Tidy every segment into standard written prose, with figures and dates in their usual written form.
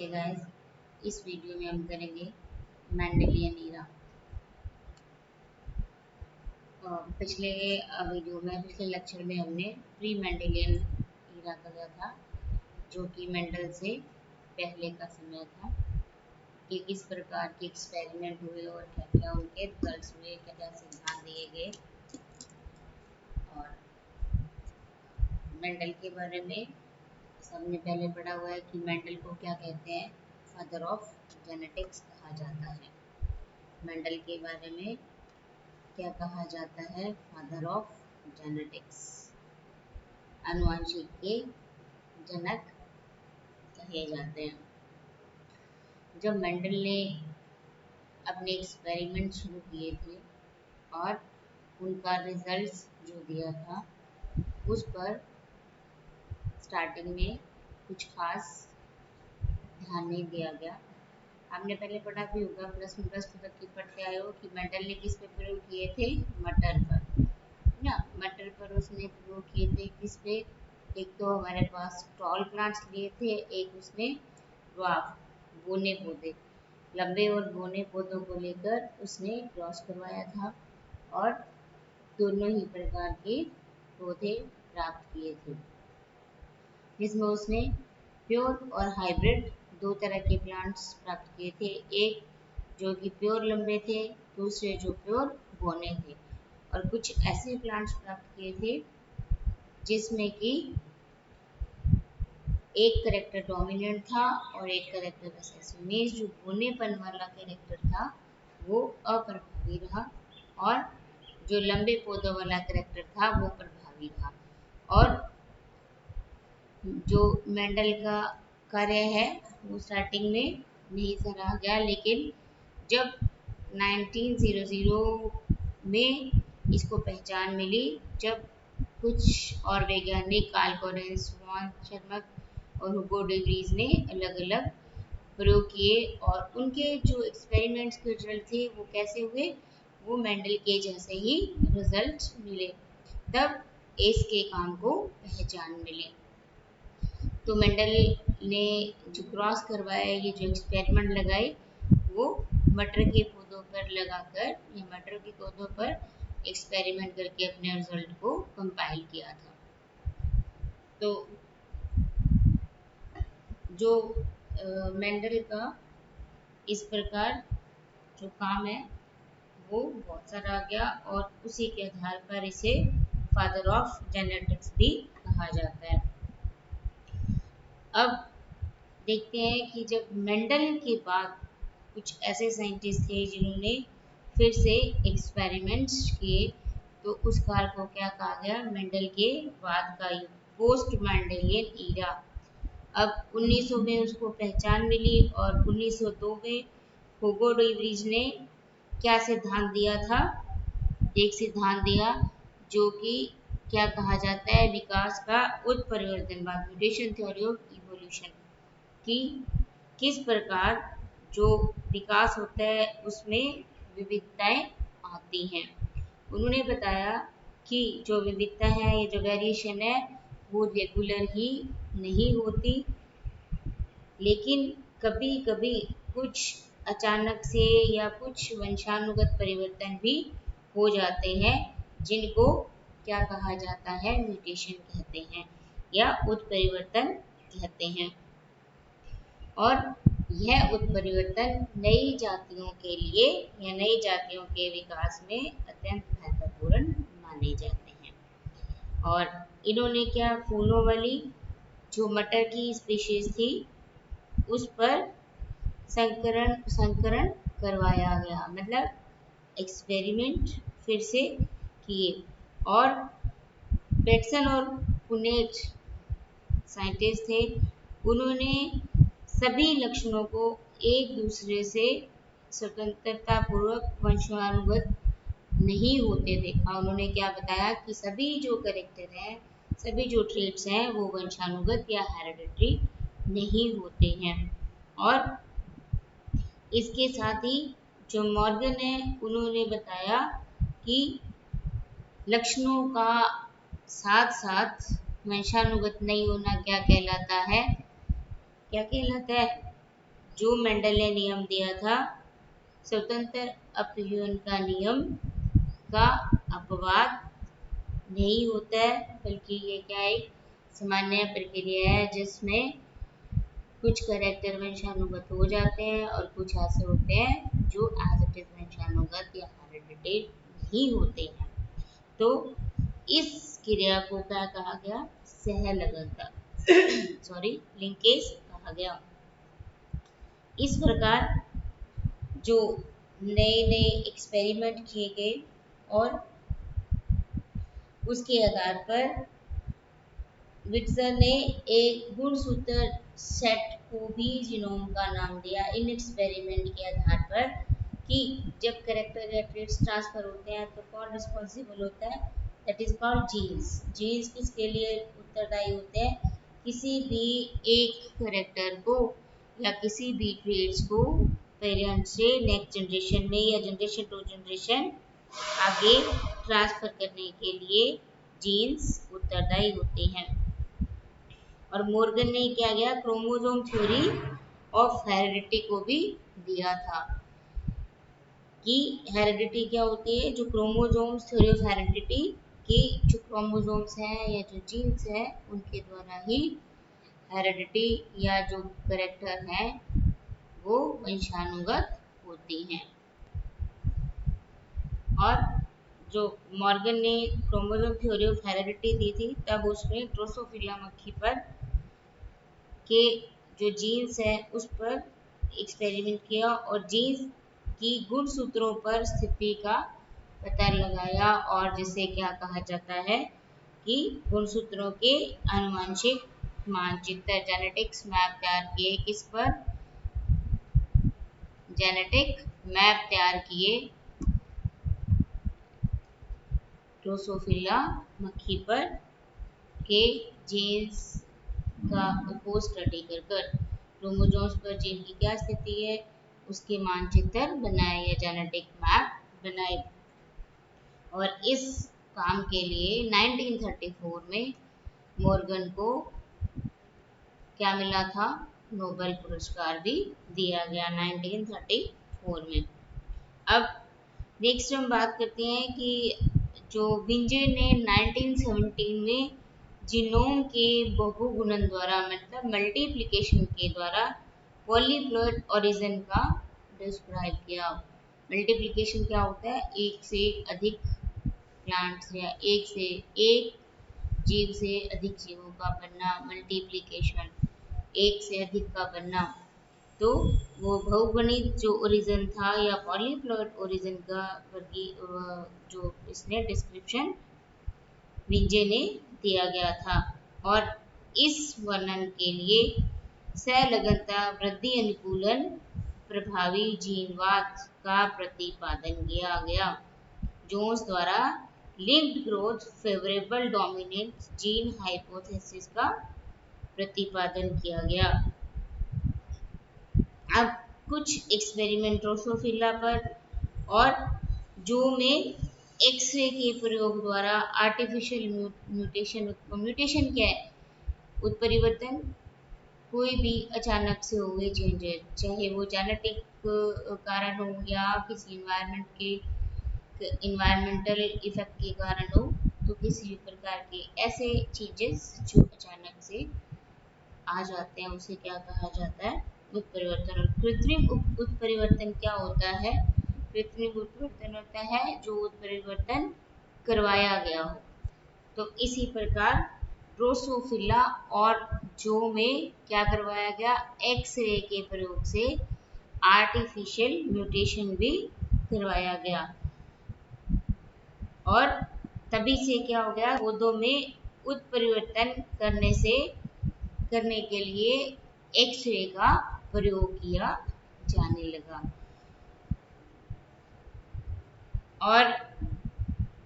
नमस्ते गाइस। इस वीडियो में हम करेंगे मेंडेलियन ईरा। पिछले वीडियो में पिछले लेक्चर में हमने प्री मेंडेलियन ईरा करा था, जो कि मेंडल से पहले का समय था कि किस प्रकार के एक्सपेरिमेंट हुए और क्या क्या उनके रिजल्ट्स हुए, क्या क्या सिद्धांत दिए गए। और मेंडल के बारे में सबने पहले पढ़ा हुआ है कि मेंडल को क्या कहते हैं, फादर ऑफ जेनेटिक्स कहा जाता है। मेंडल के बारे में क्या कहा जाता है, फादर ऑफ जेनेटिक्स, आनुवंशिक के जनक कहे जाते हैं। जब मेंडल ने अपने एक्सपेरिमेंट शुरू किए थे और उनका रिजल्ट्स जो दिया था, उस पर स्टार्टिंग में कुछ खास ध्यान नहीं दिया गया। आपने पहले पढ़ा भी होगा, प्लस तक की पढ़ते आए हो कि मेंडल ने किस पे प्रयोग किए थे, मटर पर ना। मटर पर उसने प्रयोग किए थे किस पे, एक तो हमारे पास टॉल प्लांट्स लिए थे, एक उसने ड्वार्फ बोने पौधे, लंबे और बोने पौधों को लेकर उसने क्रॉस करवाया था और दोनों ही प्रकार के पौधे प्राप्त किए थे, जिसमें उसने प्योर और हाइब्रिड दो तरह के प्लांट्स प्राप्त किए थे। एक जो कि प्योर लंबे थे, दूसरे जो प्योर बोने थे। और कुछ ऐसे प्लांट्स प्राप्त किए थे जिसमें कि एक करेक्टर डोमिनेंट था और एक करेक्टर रिसेसिव में। जो बोनेपन वाला करेक्टर था वो अप्रभावी रहा और जो लंबे पौधों वाला करेक्टर था वो प्रभावी रहा। और जो मेंडल का कार्य है वो स्टार्टिंग में नहीं सराहा गया, लेकिन जब 1900 में इसको पहचान मिली, जब कुछ और वैज्ञानिक कार्ल कॉरेंस, वॉन शर्मक और हुगो डे व्रीज ने अलग अलग प्रयोग किए और उनके जो एक्सपेरिमेंट्स के रिजल्ट थे वो कैसे हुए, वो मेंडल के जैसे ही रिजल्ट मिले, तब इसके काम को पहचान मिली। तो मेंडल ने जो क्रॉस करवाया, ये जो एक्सपेरिमेंट लगाए, वो मटर के पौधों पर लगाकर या मटर के पौधों पर एक्सपेरिमेंट करके अपने रिजल्ट को कंपाइल किया था। तो जो मेंडल का इस प्रकार जो काम है वो बहुत सारा आ गया और उसी के आधार पर इसे फादर ऑफ जेनेटिक्स भी कहा जाता है। अब देखते हैं कि जब मेंडल के बाद कुछ ऐसे साइंटिस्ट थे जिन्होंने फिर से एक्सपेरिमेंट्स किए, तो उस काल को क्या कहा गया, मेंडल के बाद का युग, पोस्ट मेंडेलियन ईरा। अब 1900 में उसको पहचान मिली और 1902 में हुगो डे व्रीज ने क्या सिद्धांत दिया था, एक सिद्धांत दिया जो कि क्या कहा जाता है, विकास का उत्परिवर्तनवाद, म्यूटेशन थ्योरी ऑफ इवोल्यूशन, कि किस प्रकार जो विकास होता है उसमें विविधताएं आती हैं। उन्होंने बताया कि जो विविधता है, ये जो वेरिएशन है, वो रेगुलर ही नहीं होती, लेकिन कभी कभी कुछ अचानक से या कुछ वंशानुगत परिवर्तन भी हो जाते हैं, जिनको क्या कहा जाता है, म्यूटेशन कहते हैं या उत्परिवर्तन कहते हैं। और यह उत्परिवर्तन नई जातियों के लिए या नई जातियों के विकास में अत्यंत महत्वपूर्ण माने जाते हैं। और इन्होंने क्या, फूलों वाली जो मटर की स्पीशीज थी उस पर संकरण करवाया गया, मतलब एक्सपेरिमेंट फिर से किए। और बेटसन और पुनेट साइंटिस्ट थे, उन्होंने सभी लक्षणों को एक दूसरे से स्वतंत्रता पूर्वक वंशानुगत नहीं होते देखा। उन्होंने क्या बताया कि सभी जो कैरेक्टर हैं, सभी जो ट्रेट्स हैं, वो वंशानुगत या हेरिडिटरी नहीं होते हैं। और इसके साथ ही जो मॉर्गन है, उन्होंने बताया कि लक्षणों का साथ साथ वंशानुगत नहीं होना क्या कहलाता है, क्या कहलाता है, जो मेंडल ने नियम दिया था, स्वतंत्र अपव्यय का नियम का अपवाद नहीं होता है, बल्कि ये क्या एक सामान्य प्रक्रिया है जिसमें कुछ करैक्टर वंशानुगत हो जाते हैं और कुछ ऐसे होते हैं जो एज इट इज वंशानुगत या हेरिडिटेड नहीं होते हैं। तो इस क्रिया को क्या कहा गया? सहलगनता सॉरी लिंकेज कहा गया। इस प्रकार जो नए नए एक्सपेरिमेंट किए गए और उसके आधार पर विट्जर ने एक गुणसूत्र सेट को भी जीनोम का नाम दिया इन एक्सपेरिमेंट के आधार पर कि जब कैरेक्टर या ट्रेट्स ट्रांसफर होते हैं तो कौन रिस्पॉन्सिबल होता है? That is called genes. Genes किसके लिए उत्तरदायी होते हैं? किसी भी एक कैरेक्टर को या किसी भी ट्रेट्स को पेरेंट से नेक्स्ट जनरेशन में या जनरेशन टू जनरेशन आगे ट्रांसफर करने के लिए जीन्स उत्तरदायी होते हैं। और मॉर्गन ने क्या किया? क्रोमोसोम थ्योरी ऑफ हेरिडिटी को भी दिया था कि हेरिडिटी क्या होती है। जो क्रोमोसोम्स थ्योरी ऑफ हेरिडिटी कि जो क्रोमोसोम्स हैं या जो जीन्स है उनके द्वारा ही हेरिडिटी या जो कैरेक्टर हैं वो वंशानुगत होती हैं। और जो मॉर्गन ने क्रोमोसोम थ्योरी ऑफ हेरिडिटी दी थी तब उसने ड्रोसोफिला मक्खी पर के जो जीन्स है उस पर एक्सपेरिमेंट किया और जीन्स की गुणसूत्रों पर स्थिति का पता लगाया और जिसे क्या कहा जाता है कि गुणसूत्रों के आनुवंशिक मानचित्र जेनेटिक्स मैप तैयार किए। किस पर? जेनेटिक मैप तैयार किए ड्रोसोफिला मक्खी पर के जीन्स को स्टडी कर क्रोमोसोम्स पर जीन की क्या स्थिति है उसके मानचित्र बनाए या जेनेटिक मैप बनाए। और इस काम के लिए 1934 में मॉर्गन को क्या मिला था? नोबेल पुरस्कार भी दिया गया 1934 में। अब नेक्स्ट हम बात करते हैं कि जो विंजे ने 1917 में जीनोम के बहुगुणन द्वारा मतलब मल्टीप्लिकेशन के द्वारा पॉलीप्लॉइड ओरिजिन का डिस्क्राइब किया। मल्टीप्लिकेशन क्या होता है? एक से अधिक प्लांट्स या एक से एक जीव से अधिक जीवों का बनना, मल्टीप्लिकेशन एक से अधिक का बनना। तो वो बहुगुणित जो ओरिजिन था या पॉलीप्लॉइड ओरिजिन का जो इसने डिस्क्रिप्शन विंजे ने दिया गया था। और इस वर्णन के लिए सहलगनता वृद्धि अनुकूलन प्रभावी जीनवाद का प्रतिपादन किया गया। जोन्स द्वारा linked growth favourable dominant gene hypothesis का प्रतिपादन किया गया। अब कुछ एक्सपेरिमेंट ड्रोसोफिला पर और जो में एक्सरे के प्रयोग द्वारा आर्टिफिशियल म्यूटेशन क्या है? उत्परिवर्तन कोई भी अचानक से हुए चेंजेस, चाहे वो जेनेटिक कारण हो या किसी इन्वायरमेंटल इफेक्ट के कारण हो, तो किसी भी प्रकार के ऐसे चेंजेस जो अचानक से आ जाते हैं उसे क्या कहा जाता है? उत्परिवर्तन। और कृत्रिम उत्परिवर्तन क्या होता है? कृत्रिम उत्परिवर्तन होता है जो उत्परिवर्तन करवाया गया हो। तो इसी प्रकार ड्रोसोफिला और जो में क्या करवाया गया? एक्सरे के प्रयोग से आर्टिफिशियल म्यूटेशन भी करवाया गया और तभी से क्या हो गया? पौधों में उत्परिवर्तन करने के लिए एक्सरे का प्रयोग किया जाने लगा। और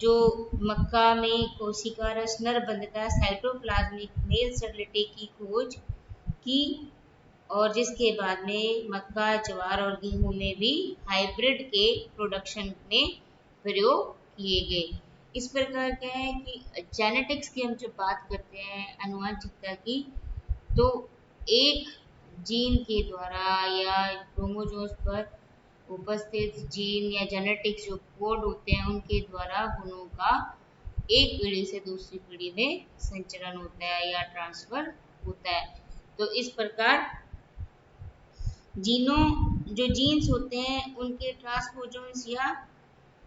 जो मक्का में कोशिका रस नरबंधता साइटोप्लाज्मिक मेल स्टेबिलिटी की खोज की और जिसके बाद में मक्का, ज्वार और गेहूं में भी हाइब्रिड के प्रोडक्शन में प्रयोग किए गए। इस प्रकार क्या है कि जेनेटिक्स की हम जब बात करते हैं आनुवंशिकता की, तो एक जीन के द्वारा या क्रोमोसोम्स पर उपस्थित जीन या जेनेटिक्स जो कोड होते हैं उनके द्वारा गुणों का एक पीढ़ी से दूसरी पीढ़ी में संचरण होता है या ट्रांसफर होता है। तो इस प्रकार जो जीन्स होते हैं उनके ट्रांसपोजोन्स या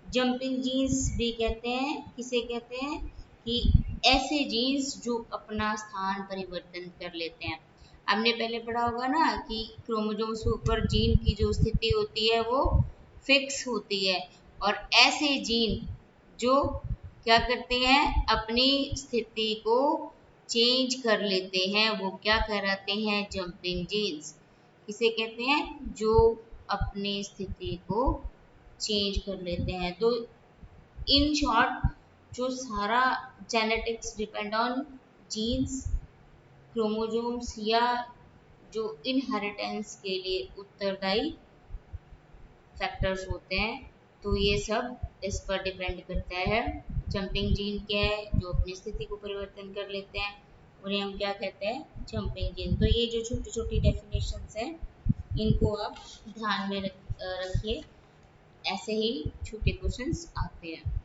जंपिंग जीन्स भी कहते हैं। किसे कहते हैं कि ऐसे जीन्स जो अपना स्थान परिवर्तन कर लेते हैं। हमने पहले पढ़ा होगा ना कि क्रोमोसोम्स के ऊपर जीन की जो स्थिति होती है वो फिक्स होती है, और ऐसे जीन जो क्या करते हैं अपनी स्थिति को चेंज कर लेते हैं वो क्या कहलाते हैं, जंपिंग जीन्स। किसे कहते हैं, जो अपनी स्थिति को चेंज कर लेते हैं। तो इन शॉर्ट जो सारा genetics depend on jeans, chromosomes या जो इनहेरिटेंस के लिए उत्तरदायी फैक्टर्स होते हैं, तो ये सब इस पर डिपेंड करता है। जंपिंग जीन क्या है, जो अपनी स्थिति को परिवर्तन कर लेते हैं, उन्हें हम क्या कहते हैं, जंपिंग जीन। तो ये जो छोटी छोटी डेफिनेशंस हैं इनको आप ध्यान में रखिए, ऐसे ही छोटे क्वेश्चंस आते हैं।